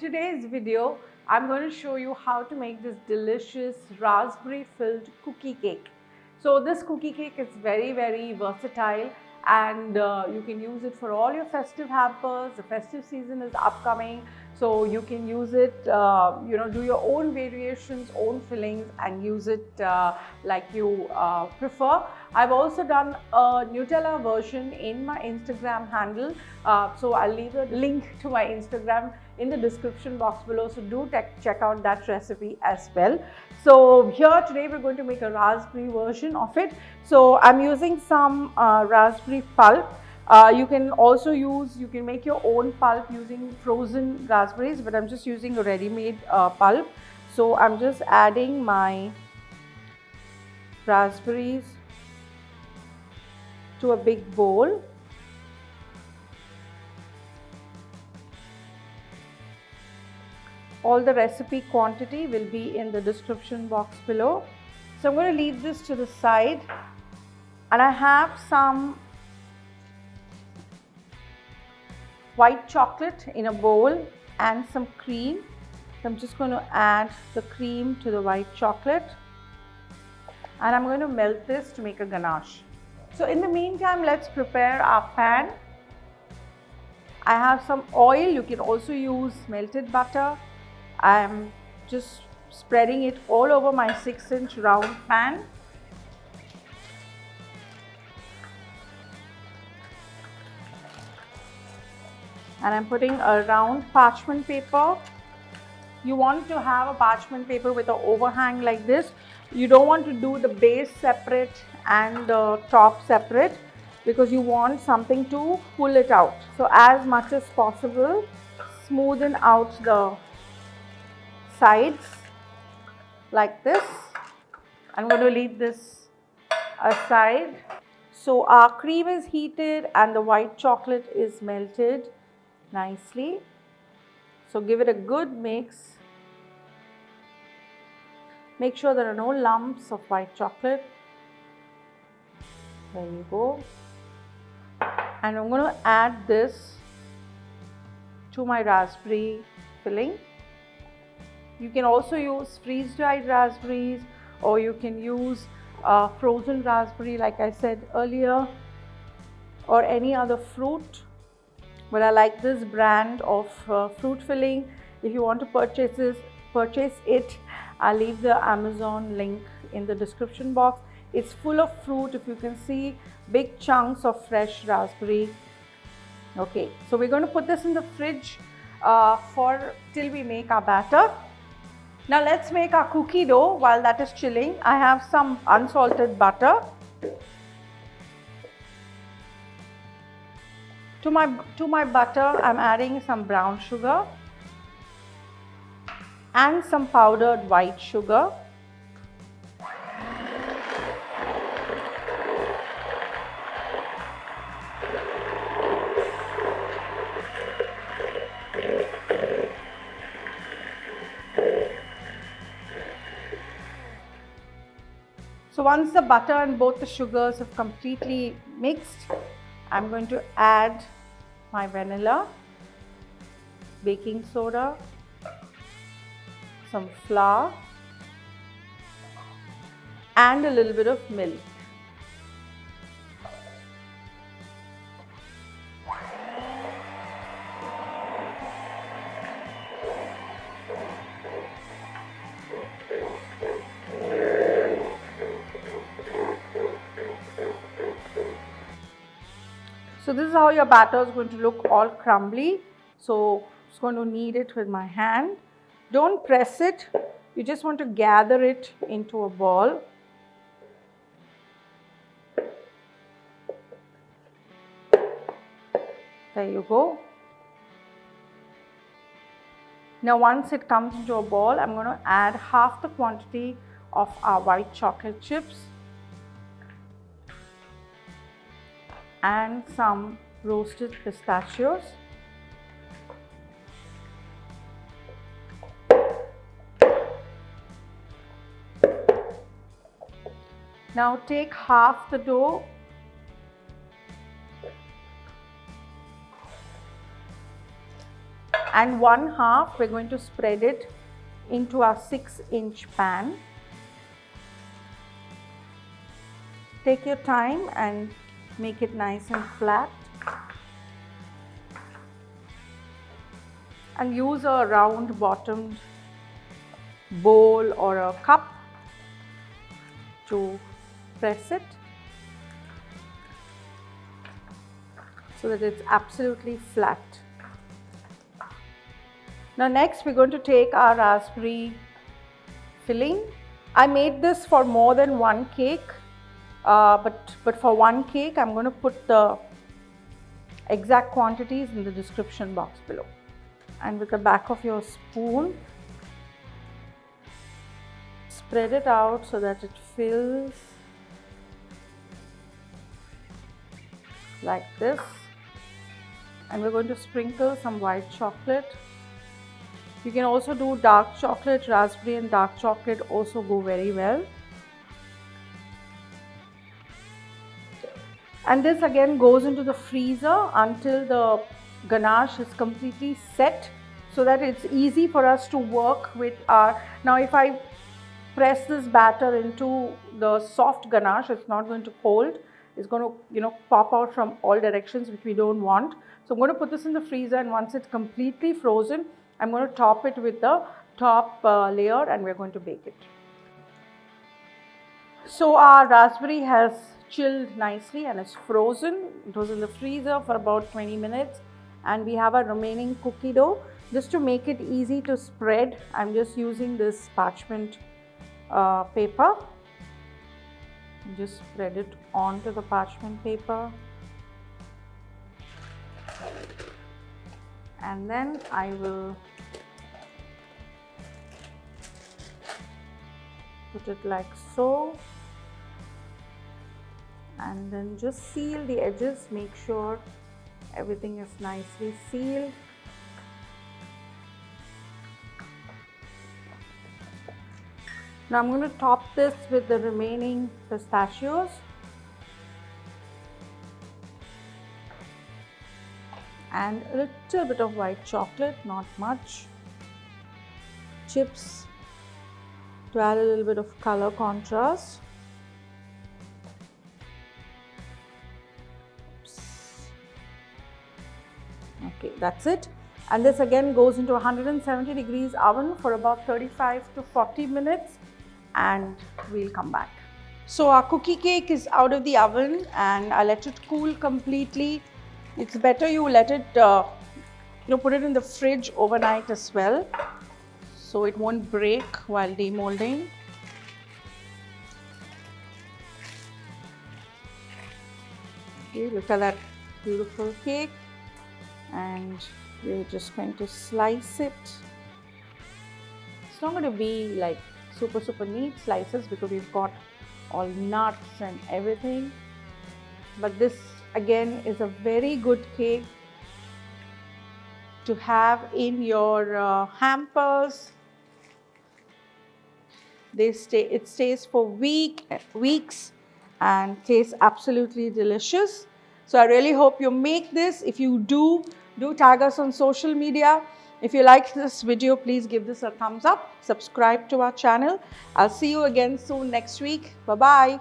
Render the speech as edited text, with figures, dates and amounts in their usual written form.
today's video, I'm going to show you how to make this delicious raspberry filled cookie cake. So this cookie cake is very versatile, and you can use it for all your festive hampers. The festive season is upcoming, so you can use it, do your own variations, own fillings, and use it like you prefer. I've also done a Nutella version in my Instagram handle, so I'll leave a link to my Instagram in the description box below, so do check out that recipe as well. So here today we're going to make a raspberry version of it. So I'm using some raspberry pulp. You can make your own pulp using frozen raspberries, but I'm just using a ready-made pulp. So I'm just adding my raspberries to a big bowl. All the recipe quantity will be in the description box below. So I'm going to leave this to the side, and I have some white chocolate in a bowl and some cream. So I'm just going to add the cream to the white chocolate, and I'm going to melt this to make a ganache. So in the meantime, let's prepare our pan. I have some oil. You can also use melted butter. I'm just spreading it all over my 6-inch round pan. And I'm putting a round parchment paper. You want to have a parchment paper with an overhang like this. You don't want to do the base separate and the top separate, because you want something to pull it out. So as much as possible, smoothen out the sides like this. I'm going to leave this aside. So our cream is heated and the white chocolate is melted nicely. So give it a good mix. Make sure there are no lumps of white chocolate. There you go. And I'm going to add this to my raspberry filling. You can also use freeze-dried raspberries, or you can use frozen raspberry like I said earlier, or any other fruit. But I like this brand of fruit filling. If you want to purchase it, I'll leave the Amazon link in the description box. It's full of fruit. If you can see, big chunks of fresh raspberry. Okay, so we're going to put this in the fridge till we make our batter. Now let's make our cookie dough. While that is chilling, I have some unsalted butter. To my butter, I'm adding some brown sugar and some powdered white sugar. So once the butter and both the sugars have completely mixed, I'm going to add my vanilla, baking soda, some flour, and a little bit of milk. So this is how your batter is going to look, all crumbly. So I'm just going to knead it with my hand. Don't press it. You just want to gather it into a ball. There you go. Now once it comes into a ball, I'm going to add half the quantity of our white chocolate chips and some roasted pistachios. Now take half the dough and 1/2 we're going to spread it into our 6-inch pan. Take your time and make it nice and flat. And use a round bottomed bowl or a cup to press it so that it's absolutely flat. Now next we're going to take our raspberry filling. I made this for more than one cake, but for one cake I'm going to put the exact quantities in the description box below. And with the back of your spoon, spread it out so that it fills like this. And we're going to sprinkle some white chocolate. You can also do dark chocolate. Raspberry and dark chocolate also go very well. And this again goes into the freezer until the ganache is completely set, so that it's easy for us to work with our. Now if I press this batter into the soft ganache, it's not going to hold. It's going to pop out from all directions, which we don't want. So I'm going to put this in the freezer, and once it's completely frozen, I'm going to top it with the top layer, and we're going to bake it. So our raspberry has chilled nicely and it's frozen. It was in the freezer for about 20 minutes. And we have our remaining cookie dough. Just to make it easy to spread, I'm just using this parchment paper. Just spread it onto the parchment paper. And then I will put it like so. And then just seal the edges, make sure everything is nicely sealed. Now I'm going to top this with the remaining pistachios. And a little bit of white chocolate, not much. Chips to add a little bit of color contrast. Okay, that's it. And this again goes into 170 degrees oven for about 35 to 40 minutes, and we'll come back. So our cookie cake is out of the oven and I let it cool completely. It's better you let it, put it in the fridge overnight as well, so it won't break while demolding. Okay, look at that beautiful cake. And we're just going to slice it. It's not going to be like super neat slices because we've got all nuts and everything. But this again is a very good cake to have in your hampers. It stays for weeks and tastes absolutely delicious. So I really hope you make this. If you do tag us on social media. If you like this video, please give this a thumbs up. Subscribe to our channel. I'll see you again soon next week. Bye-bye.